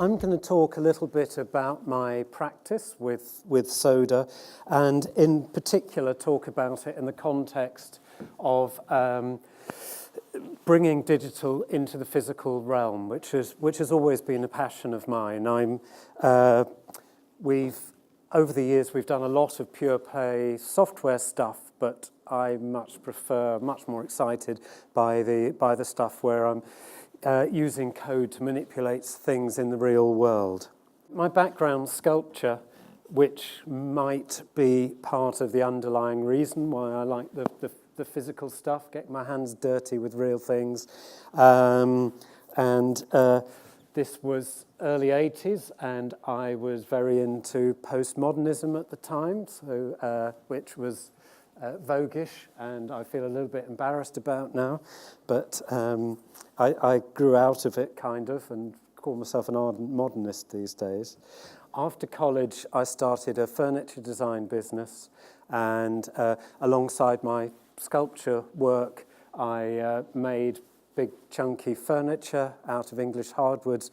I'm going to talk a little bit about my practice with soda, and in particular talk about it in the context of bringing digital into the physical realm, which has always been a passion of mine. Over the years we've done a lot of pure play software stuff, but I much more excited by the stuff where I'm using code to manipulate things in the real world. My background, sculpture, which might be part of the underlying reason why I like the physical stuff, getting my hands dirty with real things. This was early 80s, and I was very into postmodernism at the time, so which was voguish, and I feel a little bit embarrassed about now, but I grew out of it kind of and call myself an ardent modernist these days. After college, I started a furniture design business, and alongside my sculpture work, I made big chunky furniture out of English hardwoods,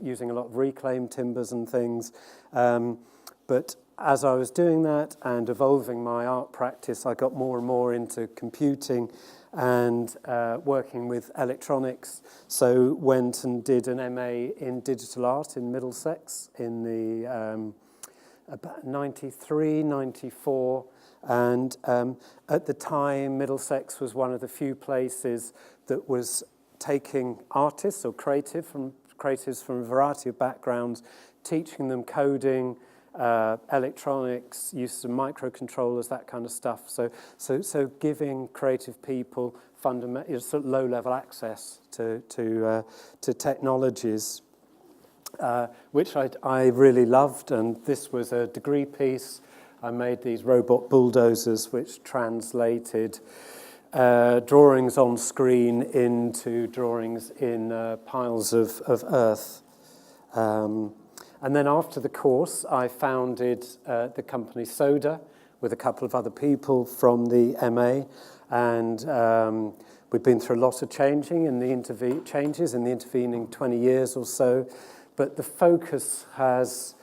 using a lot of reclaimed timbers and things. But as I was doing that and evolving my art practice, I got more and more into computing and working with electronics. So went and did an MA in digital art in Middlesex in the about 93, 94. And at the time, Middlesex was one of the few places that was taking artists or creatives from a variety of backgrounds, teaching them coding, electronics, use of microcontrollers, that kind of stuff. So giving creative people fundamental, sort of low-level access to technologies, which I really loved. And this was a degree piece. I made these robot bulldozers, which translated drawings on screen into drawings in piles of earth. And then after the course, I founded the company Soda with a couple of other people from the MA, and we've been through a lot of changes in the intervening 20 years or so, but the focus has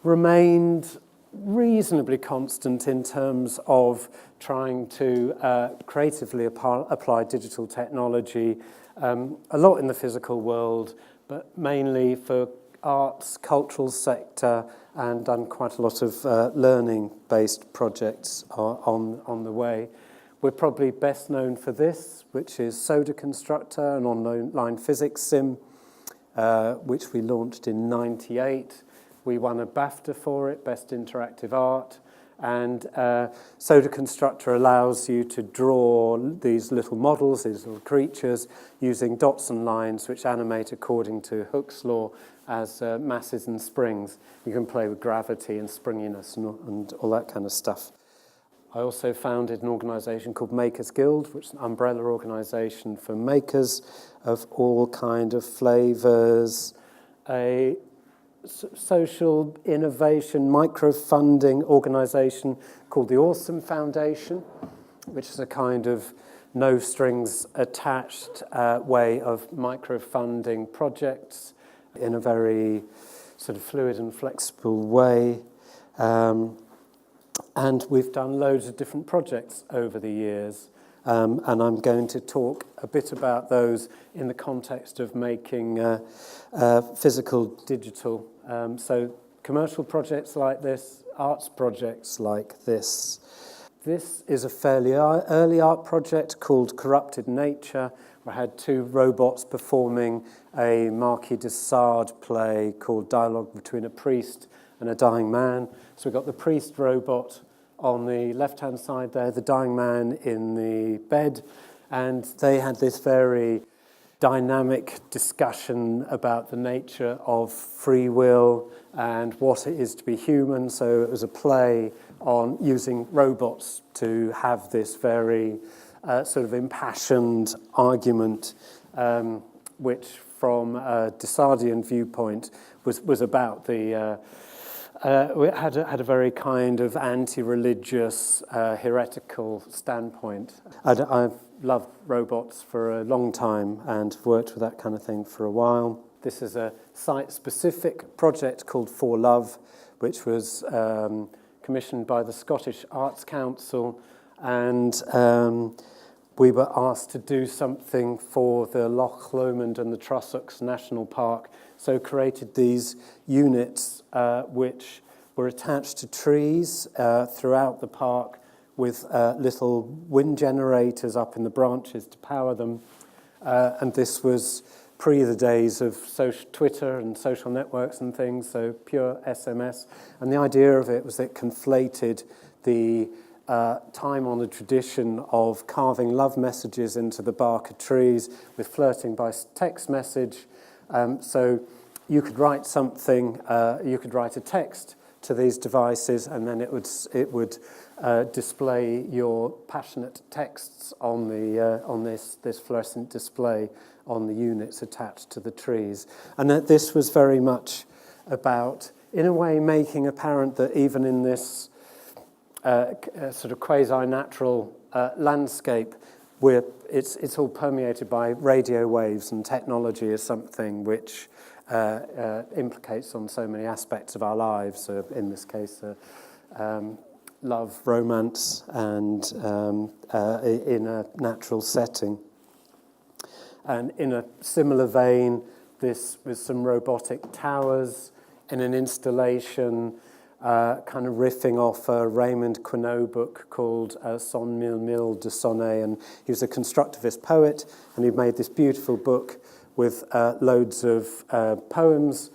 remained reasonably constant in terms of trying to creatively apply digital technology, a lot in the physical world, but mainly for arts, cultural sector, and done quite a lot of learning-based projects on the way. We're probably best known for this, which is Soda Constructor, an online physics sim, which we launched in '98. We won a BAFTA for it, Best Interactive Art, and Soda Constructor allows you to draw these little models, these little creatures, using dots and lines which animate according to Hooke's law as masses and springs. You can play with gravity and springiness and all that kind of stuff. I also founded an organisation called Makers Guild, which is an umbrella organisation for makers of all kind of flavours, a social innovation micro-funding organisation called the Awesome Foundation, which is a kind of no strings attached way of micro-funding projects in a very sort of fluid and flexible way. And we've done loads of different projects over the years. And I'm going to talk a bit about those in the context of making physical digital. So commercial projects like this, arts projects like this. This is a fairly early art project called Corrupted Nature, where I had two robots performing a Marquis de Sade play called Dialogue Between a Priest and a Dying Man. So we've got the priest robot on the left-hand side there, the dying man in the bed, and they had this very dynamic discussion about the nature of free will and what it is to be human. So it was a play on using robots to have this very sort of impassioned argument, which from a de Sardian viewpoint was about the we had a very kind of anti-religious, heretical standpoint. I've loved robots for a long time and worked with that kind of thing for a while. This is site-specific project called For Love, which was commissioned by the Scottish Arts Council, and we were asked to do something for the Loch Lomond and the Trossachs National Park, so created these units which were attached to trees throughout the park with little wind generators up in the branches to power them. And this was pre the days of Twitter and social networks and things, so pure SMS. And the idea of it was it conflated the time-honoured tradition of carving love messages into the bark of trees with flirting by text message. So you could write something, you could write a text to these devices, and then it would display your passionate texts on this fluorescent display on the units attached to the trees. And that this was very much about, in a way, making apparent that even in this sort of quasi-natural landscape, it's all permeated by radio waves, and technology is something which implicates on so many aspects of our lives, in this case love, romance, and in a natural setting. And in a similar vein, this was some robotic towers in an installation kind of riffing off a Raymond Queneau book called Cent Mille Milles de Sonnets, and he was a constructivist poet, and he made this beautiful book with loads of poems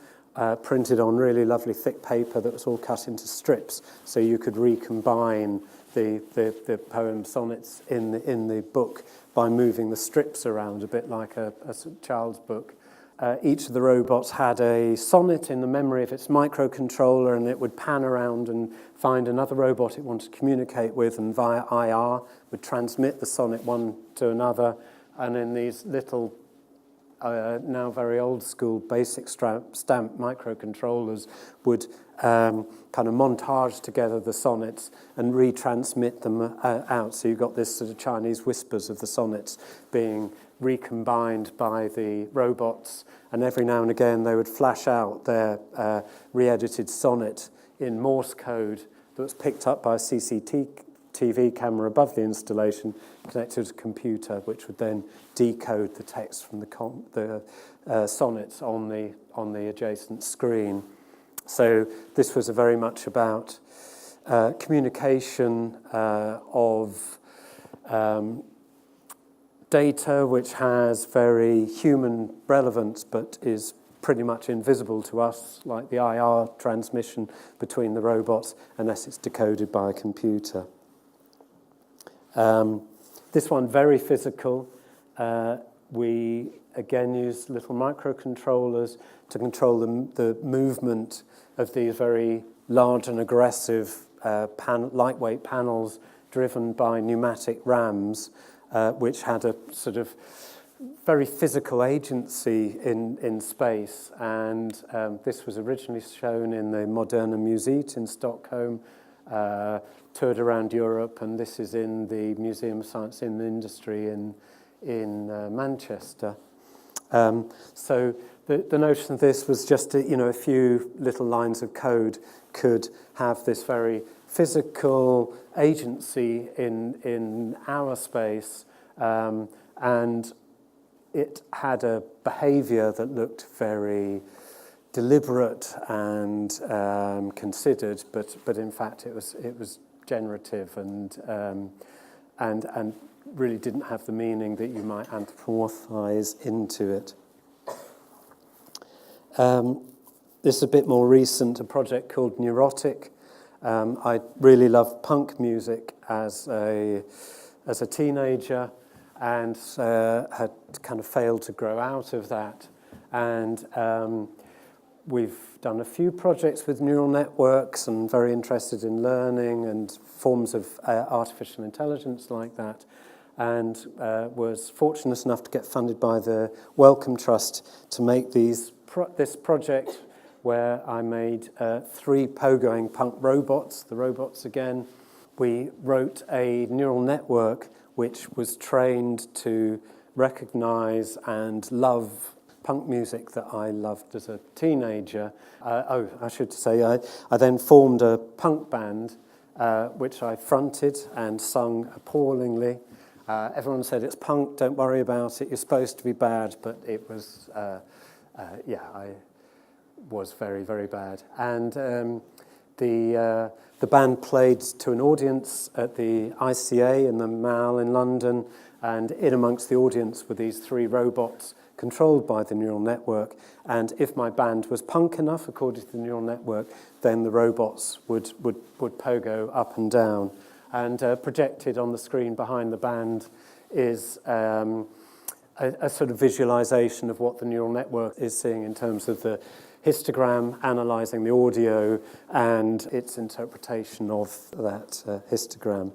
printed on really lovely thick paper that was all cut into strips, so you could recombine the poem sonnets in the book by moving the strips around, a bit like a child's book. Each of the robots had a sonnet in the memory of its microcontroller, and it would pan around and find another robot it wanted to communicate with, and via IR would transmit the sonnet one to another, and in these little now very old school basic stamp microcontrollers would kind of montage together the sonnets and retransmit them out. So you got this sort of Chinese whispers of the sonnets being recombined by the robots, and every now and again they would flash out their re-edited sonnet in Morse code that was picked up by a CCTV camera above the installation, connected to a computer, which would then decode the text from the sonnets on the adjacent screen. So this was very much about communication of data which has very human relevance but is pretty much invisible to us, like the IR transmission between the robots, unless it's decoded by a computer. This one, very physical. We again use little microcontrollers to control the movement of these very large and aggressive lightweight panels driven by pneumatic rams, which had a sort of very physical agency in space. And this was originally shown in the Moderna Museet in Stockholm, toured around Europe, and this is in the Museum of Science in the Industry in Manchester. So the notion of this was just a few little lines of code could have this very physical agency in our space, and it had a behaviour that looked very deliberate and considered, but in fact it was generative and really didn't have the meaning that you might anthropomorphize into it. This is a bit more recent, a project called Neurotic. I really loved punk music as a teenager, and had kind of failed to grow out of that. And we've done a few projects with neural networks and very interested in learning and forms of artificial intelligence like that, and was fortunate enough to get funded by the Wellcome Trust to make this project where I made 3 pogoing punk robots, the robots again. We wrote a neural network which was trained to recognize and love punk music that I loved as a teenager. I should say, I then formed a punk band, which I fronted and sung appallingly. Everyone said, it's punk, don't worry about it, you're supposed to be bad, but it was, I was very, very bad. And the band played to an audience at the ICA in the Mall in London, and in amongst the audience were these 3 robots controlled by the neural network. And if my band was punk enough, according to the neural network, then the robots would pogo up and down. And projected on the screen behind the band is a sort of visualization of what the neural network is seeing in terms of the histogram, analyzing the audio, and its interpretation of that histogram.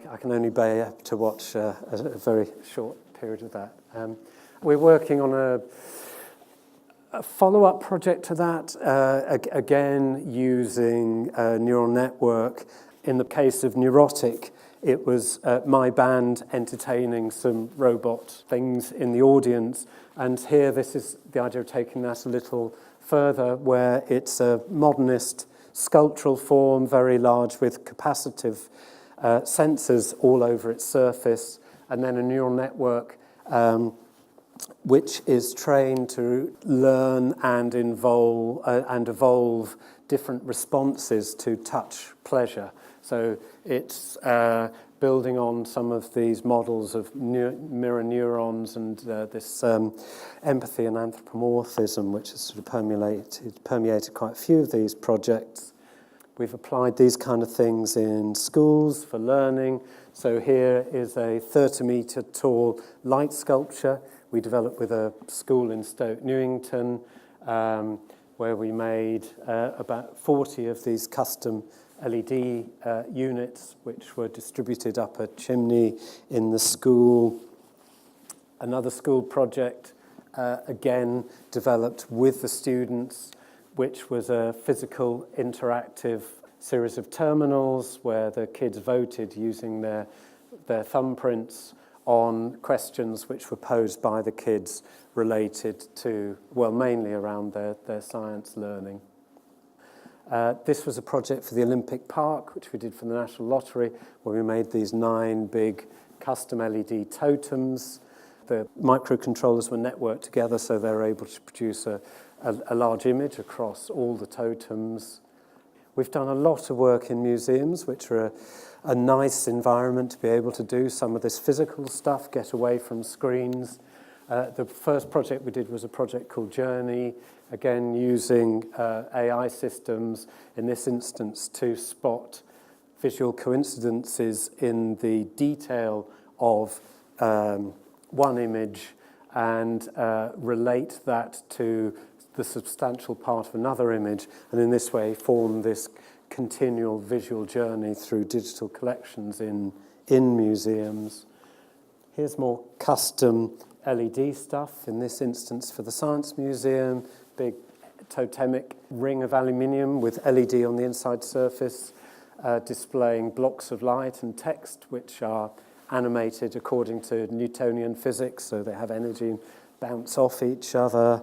I can only bear to watch a very short period of that. We're working on a follow-up project to that, again using a neural network. In the case of Neurotic, it was my band entertaining some robot things in the audience, and here this is the idea of taking that a little further, where it's a modernist sculptural form, very large, with capacitive sensors all over its surface, and then a neural network which is trained to learn and evolve different responses to touch pleasure. So it's building on some of these models of mirror neurons and this empathy and anthropomorphism, which has sort of permeated quite a few of these projects. We've applied these kind of things in schools for learning. So here is a 30-metre tall light sculpture we developed with a school in Stoke Newington, where we made about 40 of these custom LED units, which were distributed up a chimney in the school. Another school project, again, developed with the students, which was a physical interactive series of terminals where the kids voted using their thumbprints on questions which were posed by the kids related to, well, mainly around their science learning. This was a project for the Olympic Park, which we did for the National Lottery, where we made these 9 big custom LED totems. The microcontrollers were networked together, so they were able to produce a large image across all the totems. We've done a lot of work in museums, which are a nice environment to be able to do some of this physical stuff, get away from screens. The first project we did was a project called Journey, again using AI systems, in this instance to spot visual coincidences in the detail of one image and relate that to the substantial part of another image, and in this way form this continual visual journey through digital collections in museums. Here's more custom LED stuff, in this instance for the Science Museum, big totemic ring of aluminium with LED on the inside surface, displaying blocks of light and text which are animated according to Newtonian physics, so they have energy and bounce off each other.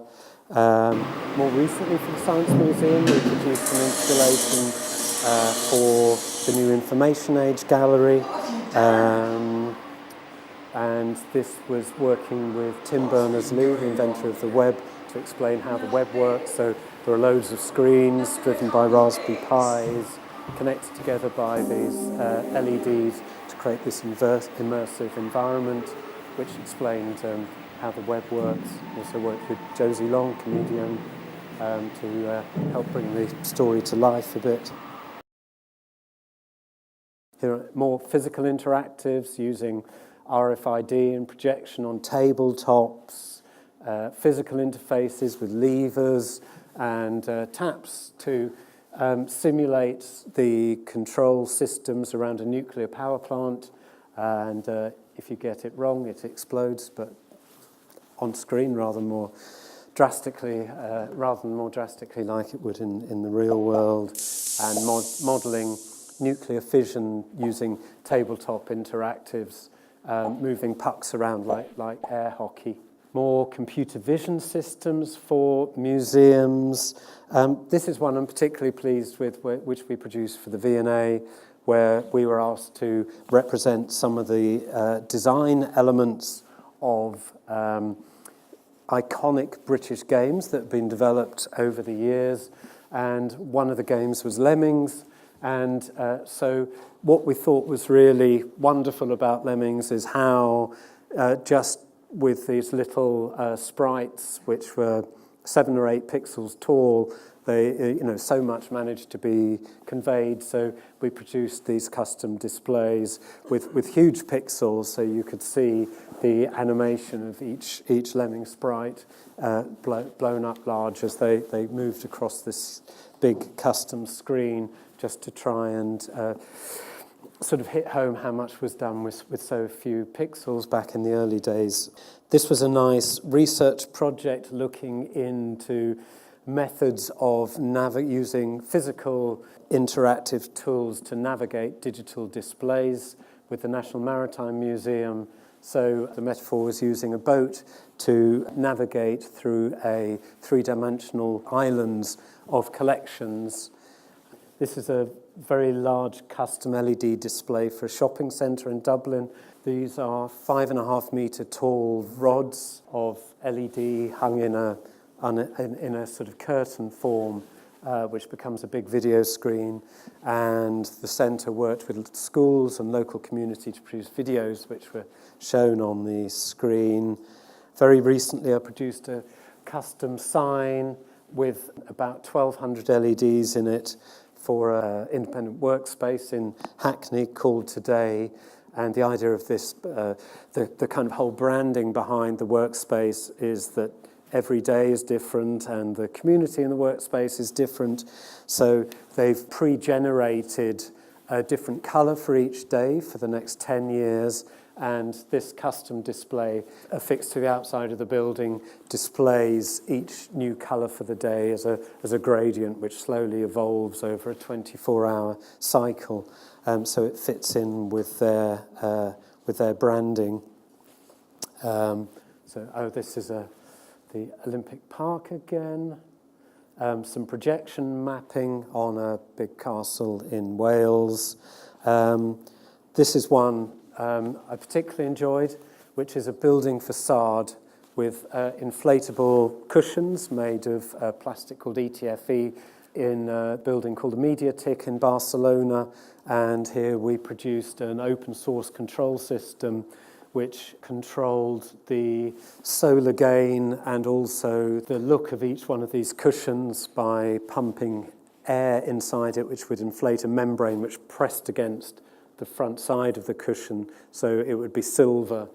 More recently for the Science Museum, we produced an installation for the new Information Age Gallery, and this was working with Tim Berners-Lee, the inventor of the web, to explain how the web works. So there are loads of screens driven by Raspberry Pis, connected together by these LEDs to create this immersive environment, which explained how the web works. Also worked with Josie Long, comedian, to help bring the story to life a bit. Here are more physical interactives using RFID and projection on tabletops, physical interfaces with levers and taps to simulate the control systems around a nuclear power plant. And if you get it wrong, it explodes, but on screen rather than more drastically like it would in the real world, and modelling nuclear fission using tabletop interactives, moving pucks around like air hockey. More computer vision systems for museums. This is one I'm particularly pleased with, which we produced for the V&A, where we were asked to represent some of the design elements of iconic British games that have been developed over the years. And one of the games was Lemmings. And so what we thought was really wonderful about Lemmings is how just with these little sprites, which were 7 or 8 pixels tall, they, so much managed to be conveyed. So we produced these custom displays with huge pixels, so you could see the animation of each lemming sprite blown up large as they moved across this big custom screen, just to try and sort of hit home how much was done with so few pixels back in the early days. This was a nice research project looking into methods of using physical interactive tools to navigate digital displays with the National Maritime Museum. So the metaphor was using a boat to navigate through a 3-dimensional islands of collections. This is a very large custom LED display for a shopping centre in Dublin. These are 5.5 metre tall rods of LED hung in a sort of curtain form, which becomes a big video screen. And the centre worked with schools and local community to produce videos which were shown on the screen. Very recently I produced a custom sign with about 1,200 LEDs in it for an independent workspace in Hackney called Today. And the idea of this, the kind of whole branding behind the workspace is that every day is different and the community in the workspace is different. So they've pre-generated a different colour for each day for the next 10 years. And this custom display affixed to the outside of the building displays each new colour for the day as a gradient, which slowly evolves over a 24-hour cycle. So it fits in with their branding. This is the Olympic Park again. Some projection mapping on a big castle in Wales. This is one I particularly enjoyed, which is a building facade with inflatable cushions made of plastic called ETFE in a building called the Mediatic in Barcelona. And here we produced an open source control system which controlled the solar gain and also the look of each one of these cushions by pumping air inside it, which would inflate a membrane which pressed against the front side of the cushion, so it would be silver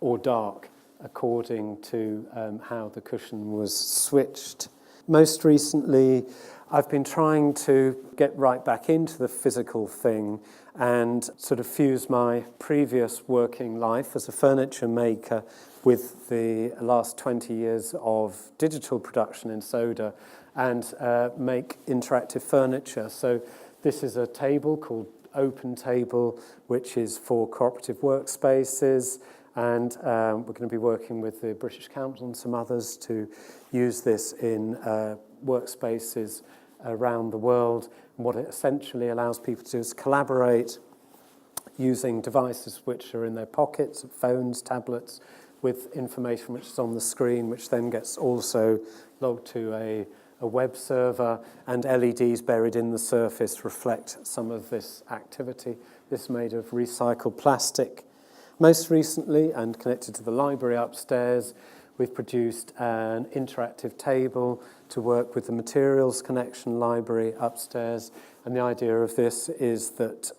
or dark according to how the cushion was switched. Most recently, I've been trying to get right back into the physical thing and sort of fuse my previous working life as a furniture maker with the last 20 years of digital production in Soda and make interactive furniture. So this is a table called Open Table, which is for cooperative workspaces, and we're going to be working with the British Council and some others to use this in workspaces around the world. And what it essentially allows people to do is collaborate using devices which are in their pockets, phones, tablets, with information which is on the screen, which then gets also logged to a web server, and LEDs buried in the surface reflect some of this activity. This is made of recycled plastic. Most recently, and connected to the library upstairs, we've produced an interactive table to work with the materials connection library upstairs. And the idea of this is that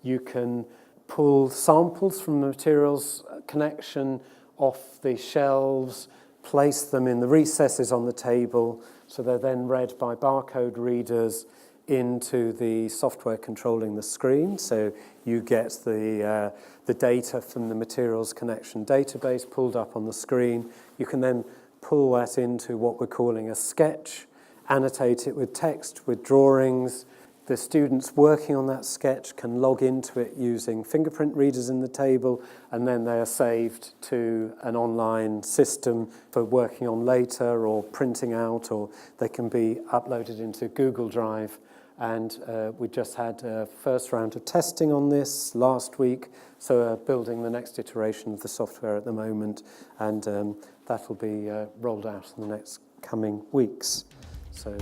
you can pull samples from the materials connection off the shelves, place them in the recesses on the table, so they're then read by barcode readers into the software controlling the screen. So you get the data from the materials connection database pulled up on the screen. You can then pull that into what we're calling a sketch, annotate it with text, with drawings. The students working on that sketch can log into it using fingerprint readers in the table, and then they are saved to an online system for working on later or printing out, or they can be uploaded into Google Drive. And we just had a first round of testing on this last week, so we're building the next iteration of the software at the moment, and that will be rolled out in the next coming weeks. So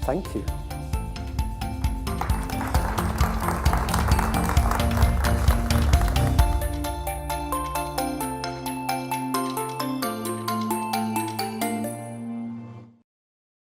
thank you.